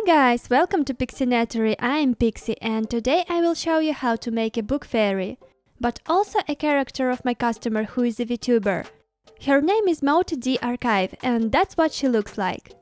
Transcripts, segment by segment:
Hi guys, welcome to Pixienatory. I am Pixie and today I will show you how to make a book fairy, but also a character of my customer who is a VTuber. Her name is Mote D Archive and that's what she looks like.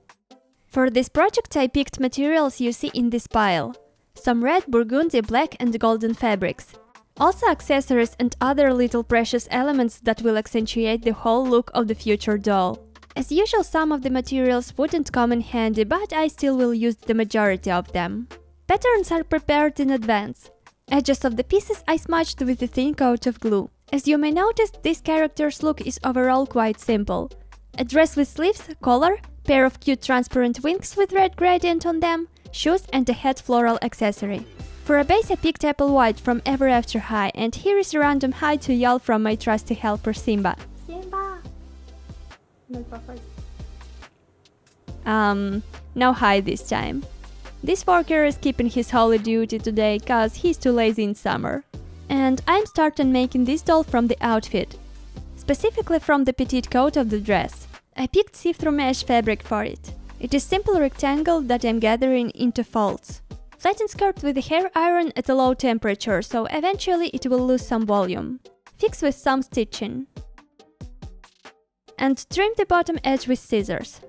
For this project I picked materials you see in this pile. Some red, burgundy, black and golden fabrics. Also accessories and other little precious elements that will accentuate the whole look of the future doll. As usual, some of the materials wouldn't come in handy, but I still will use the majority of them. Patterns are prepared in advance. Edges of the pieces I smudged with a thin coat of glue. As you may notice, this character's look is overall quite simple. A dress with sleeves, collar, pair of cute transparent wings with red gradient on them, shoes and a head floral accessory. For a base I picked LiQWYD from Ever After High, and here is a random hi to y'all from my trusty helper Simba. No hi this time. This worker is keeping his holy duty today cause he's too lazy in summer. And I'm starting making this doll from the outfit. Specifically from the petite coat of the dress. I picked see-through mesh fabric for it. It is simple rectangle that I'm gathering into folds. Flatten skirt with a hair iron at a low temperature, so eventually it will lose some volume. Fix with some stitching. And trim the bottom edge with scissors.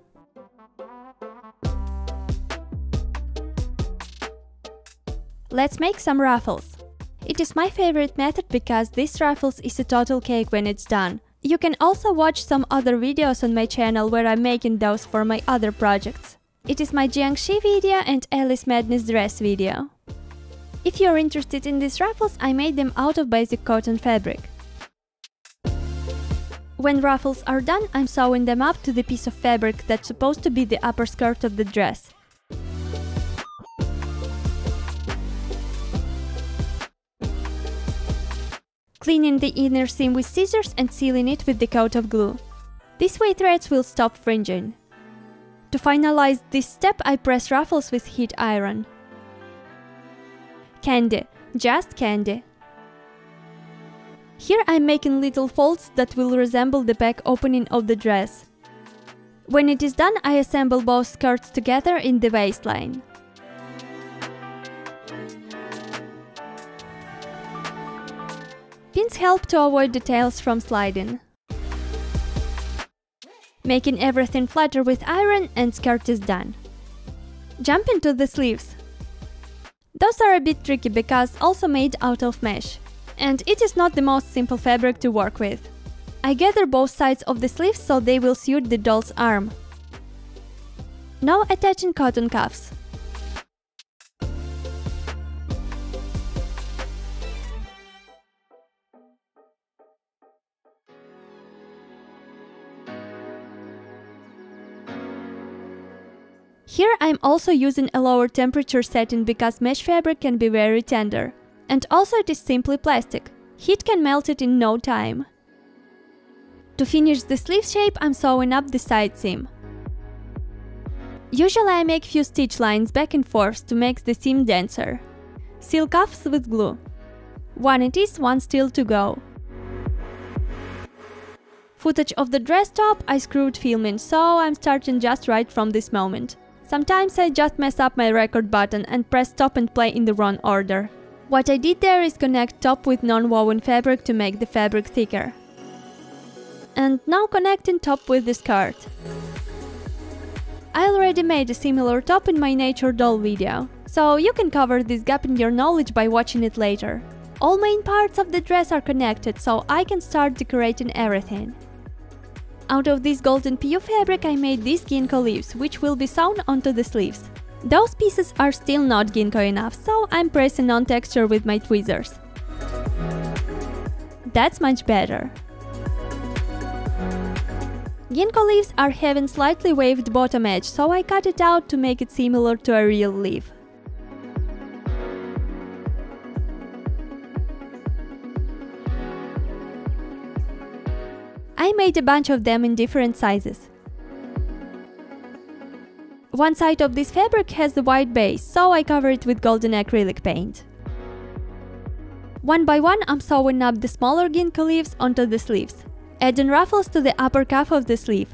Let's make some ruffles. It is my favorite method because this ruffles is a total cake when it's done. You can also watch some other videos on my channel where I'm making those for my other projects. It is my Jiangxi video and Alice Madness dress video. If you're interested in these ruffles, I made them out of basic cotton fabric. When ruffles are done, I'm sewing them up to the piece of fabric that's supposed to be the upper skirt of the dress. Cleaning the inner seam with scissors and sealing it with the coat of glue. This way threads will stop fringing. To finalize this step, I press ruffles with heat iron. Candy, just candy. Here I'm making little folds that will resemble the back opening of the dress. When it is done, I assemble both skirts together in the waistline. Pins help to avoid the tails from sliding. Making everything flatter with iron and skirt is done. Jump into the sleeves. Those are a bit tricky because also made out of mesh. And it is not the most simple fabric to work with. I gather both sides of the sleeves so they will suit the doll's arm. Now attaching cotton cuffs. Here I'm also using a lower temperature setting because mesh fabric can be very tender. And also it is simply plastic. Heat can melt it in no time. To finish the sleeve shape, I'm sewing up the side seam. Usually I make few stitch lines back and forth to make the seam denser. Seal cuffs with glue. One it is, one still to go. Footage of the dress top I screwed filming, so I'm starting just right from this moment. Sometimes I just mess up my record button and press stop and play in the wrong order. What I did there is connect top with non-woven fabric to make the fabric thicker. And now connecting top with the skirt. I already made a similar top in my nature doll video, so you can cover this gap in your knowledge by watching it later. All main parts of the dress are connected, so I can start decorating everything. Out of this golden PU fabric I made these ginkgo leaves, which will be sewn onto the sleeves. Those pieces are still not ginkgo enough, so I'm pressing on texture with my tweezers. That's much better. Ginkgo leaves are having slightly waved bottom edge, so I cut it out to make it similar to a real leaf. I made a bunch of them in different sizes. One side of this fabric has a white base, so I cover it with golden acrylic paint. One by one I'm sewing up the smaller ginkgo leaves onto the sleeves, adding ruffles to the upper cuff of the sleeve.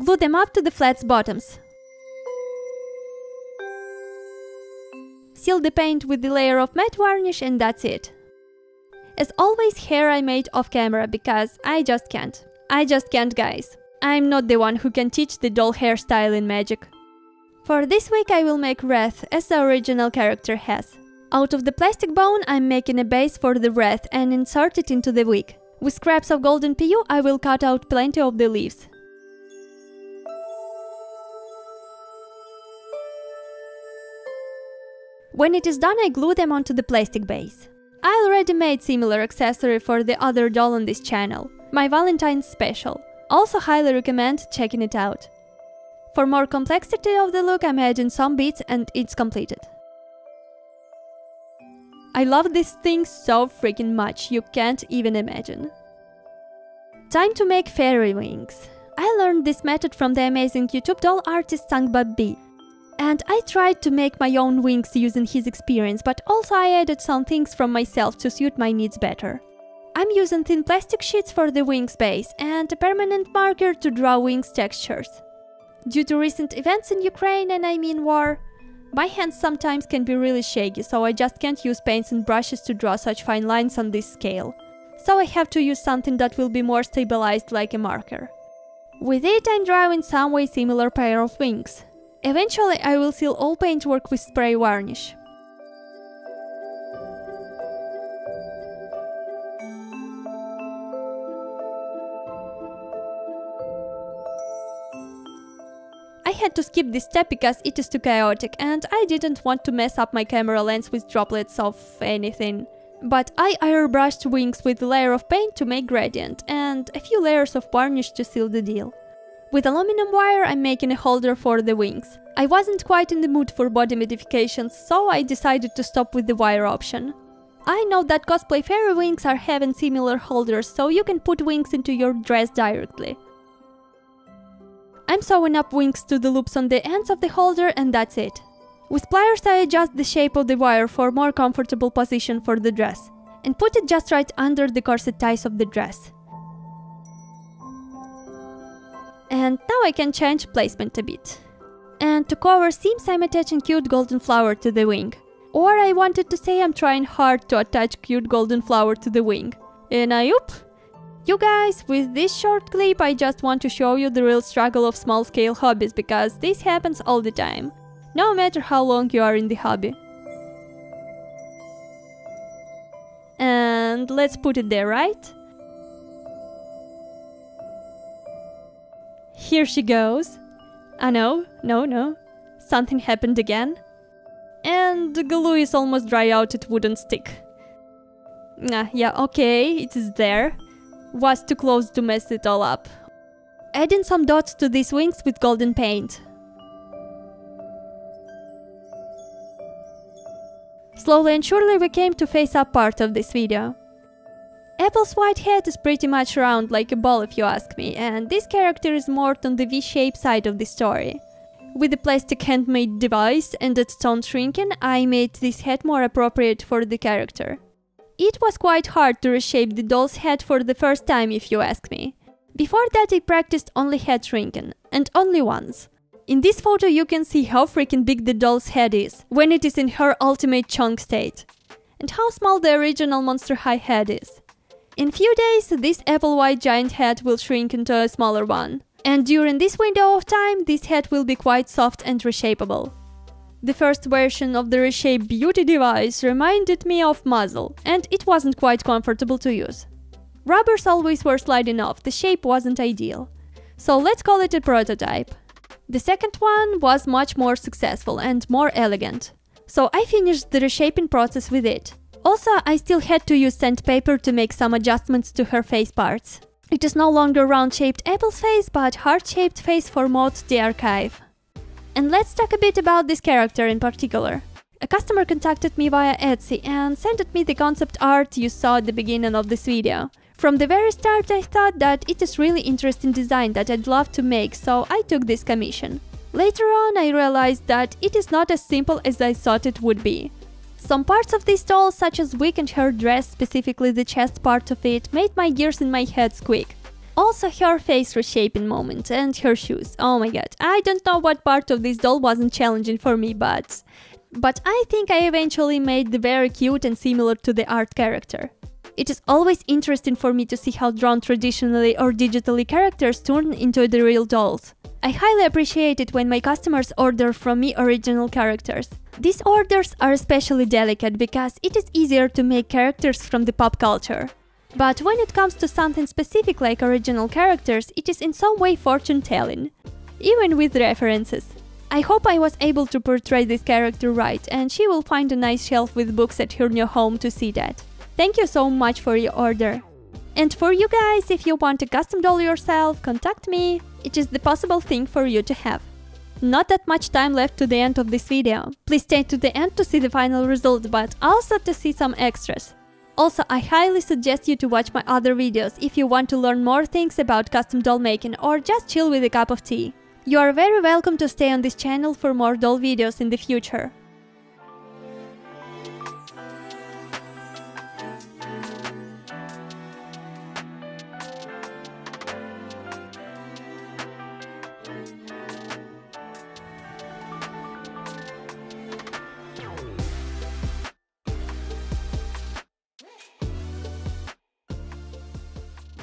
Glue them up to the flat bottoms. Seal the paint with the layer of matte varnish and that's it. As always, hair I made off camera because I just can't. I just can't, guys. I'm not the one who can teach the doll hairstyle in magic. For this week I will make wreath as the original character has. Out of the plastic bone I'm making a base for the wreath and insert it into the wig. With scraps of golden PU I will cut out plenty of the leaves. When it is done, I glue them onto the plastic base. I already made similar accessory for the other doll on this channel, my Valentine's special. Also highly recommend checking it out. For more complexity of the look, I'm adding some beads and it's completed. I love this thing so freaking much, you can't even imagine. Time to make fairy wings. I learned this method from the amazing YouTube doll artist Simba. And I tried to make my own wings using his experience, but also I added some things from myself to suit my needs better. I'm using thin plastic sheets for the wings base and a permanent marker to draw wings textures. Due to recent events in Ukraine, and I mean war, my hands sometimes can be really shaky, so I just can't use paints and brushes to draw such fine lines on this scale. So I have to use something that will be more stabilized like a marker. With it I'm drawing some way similar pair of wings. Eventually I will seal all paintwork with spray varnish. I had to skip this step because it is too chaotic and I didn't want to mess up my camera lens with droplets of anything. But I airbrushed wings with a layer of paint to make gradient and a few layers of varnish to seal the deal. With aluminum wire I'm making a holder for the wings. I wasn't quite in the mood for body modifications, so I decided to stop with the wire option. I know that cosplay fairy wings are having similar holders, so you can put wings into your dress directly. I'm sewing up wings to the loops on the ends of the holder and that's it. With pliers I adjust the shape of the wire for more comfortable position for the dress and put it just right under the corset ties of the dress. And now I can change placement a bit. And to cover seams I'm attaching cute golden flower to the wing. Or I wanted to say I'm trying hard to attach cute golden flower to the wing. And oop! You guys, with this short clip I just want to show you the real struggle of small-scale hobbies, because this happens all the time, no matter how long you are in the hobby. And let's put it there, right? Here she goes. Oh no, something happened again. And the glue is almost dry out, it wouldn't stick. Yeah, okay, it is there. Was too close to mess it all up. Adding some dots to these wings with golden paint. Slowly and surely we came to face up part of this video. Apple's white head is pretty much round like a ball if you ask me, and this character is more on the V-shaped side of the story. With a plastic handmade device and its stone shrinking, I made this head more appropriate for the character. It was quite hard to reshape the doll's head for the first time if you ask me. Before that I practiced only head shrinking, and only once. In this photo you can see how freaking big the doll's head is, when it is in her ultimate chunk state. And how small the original Monster High head is. In few days, this apple-white giant head will shrink into a smaller one. And during this window of time, this head will be quite soft and reshapeable. The first version of the reshaped beauty device reminded me of muzzle, and it wasn't quite comfortable to use. Rubbers always were sliding off, the shape wasn't ideal. So let's call it a prototype. The second one was much more successful and more elegant. So I finished the reshaping process with it. Also, I still had to use sandpaper to make some adjustments to her face parts. It is no longer round-shaped apple's face, but heart-shaped face for Mote D Archive. And let's talk a bit about this character in particular. A customer contacted me via Etsy and sent me the concept art you saw at the beginning of this video. From the very start I thought that it is really interesting design that I'd love to make, so I took this commission. Later on I realized that it is not as simple as I thought it would be. Some parts of this doll, such as wig and her dress, specifically the chest part of it, made my gears in my head squeak. Also her face reshaping moment and her shoes. Oh my god, I don't know what part of this doll wasn't challenging for me, but I think I eventually made the very cute and similar to the art character. It is always interesting for me to see how drawn traditionally or digitally characters turn into the real dolls. I highly appreciate it when my customers order from me original characters. These orders are especially delicate because it is easier to make characters from the pop culture. But when it comes to something specific like original characters, it is in some way fortune-telling, even with references. I hope I was able to portray this character right, and she will find a nice shelf with books at her new home to see that. Thank you so much for your order. And for you guys, if you want a custom doll yourself, contact me. It is the possible thing for you to have. Not that much time left to the end of this video. Please stay to the end to see the final result, but also to see some extras. Also, I highly suggest you to watch my other videos if you want to learn more things about custom doll making or just chill with a cup of tea. You are very welcome to stay on this channel for more doll videos in the future.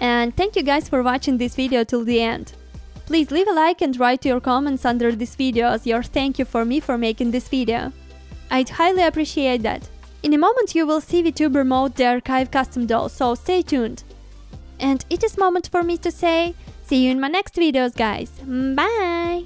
And thank you guys for watching this video till the end. Please leave a like and write your comments under this video as your thank you for me for making this video. I'd highly appreciate that. In a moment you will see VTuber Mote D Archive custom doll, so stay tuned. And it is moment for me to say, see you in my next videos guys. Bye!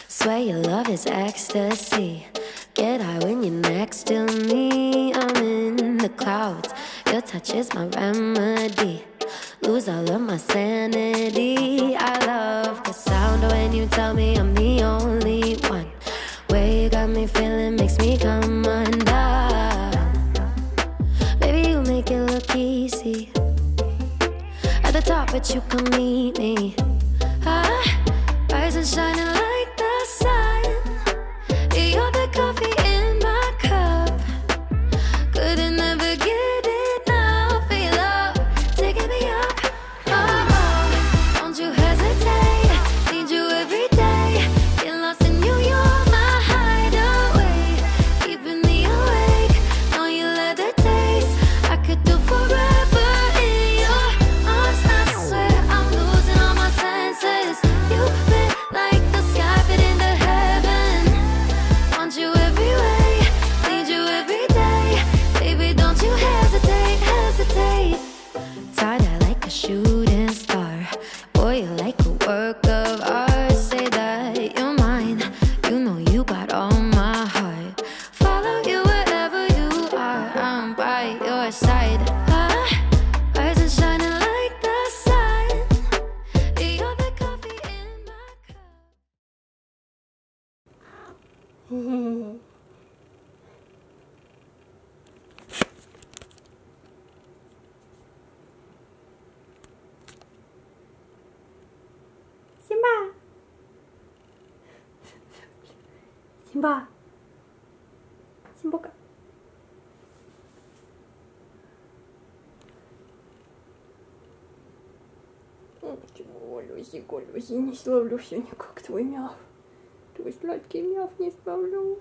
Swear your love is ecstasy. Get high when you're next to me. I'm in the clouds. Your touch is my remedy. Lose all of my sanity. I love the sound when you tell me I'm the only one. Way you got me feeling makes me come undone. Baby, you make it look easy. At the top, but you can meet me. Rise and shining like the sun. You're the coffee in my cup. Couldn't ever get enough of your love. Taking me up, oh, don't you hesitate. Need you every day. Get lost in you, you're my hideaway. Keeping me awake, know you love the taste. I could do forever in your arms. I swear I'm losing all my senses. You fit like the sky fit into heaven. Want you every way, need you every day. Baby, don't you hesitate, hesitate. Tied like a shooting star. Boy, you're like a work of art. Say that you're mine. You know you got all my heart. Follow you wherever you are. I'm by your side. Rise and shining like the sun. You're the coffee in my cup. Simba! Simba! Simboka! Почему Люси, не славлю все никак твой мяв. Твой сладкий мяв не славлю.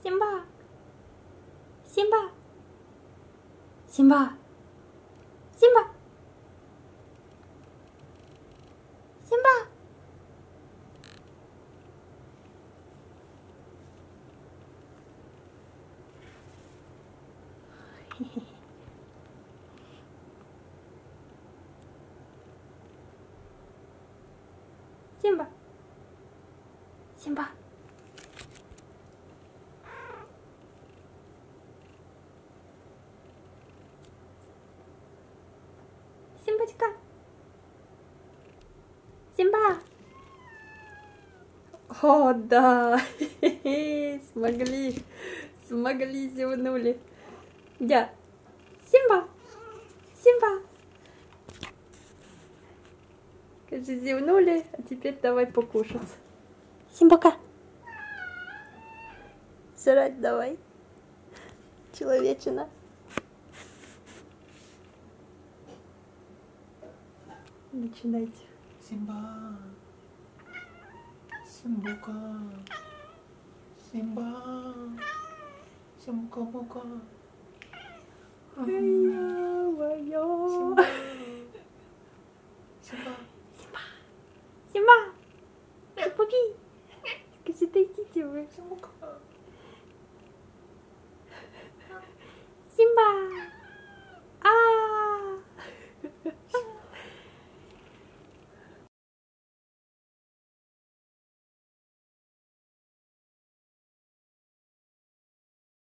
Simba! Simba! Simba! Simba! Simba! Simba! Simba! Simba! Simba! О, да! Смогли! Смогли, зевнули. Да. Симба! Симба! Кажется, зевнули, а теперь давай покушать. Симбака! Жрать давай. Человечина. Начинайте. Симба. Симбука. Симба. Симбука-бука.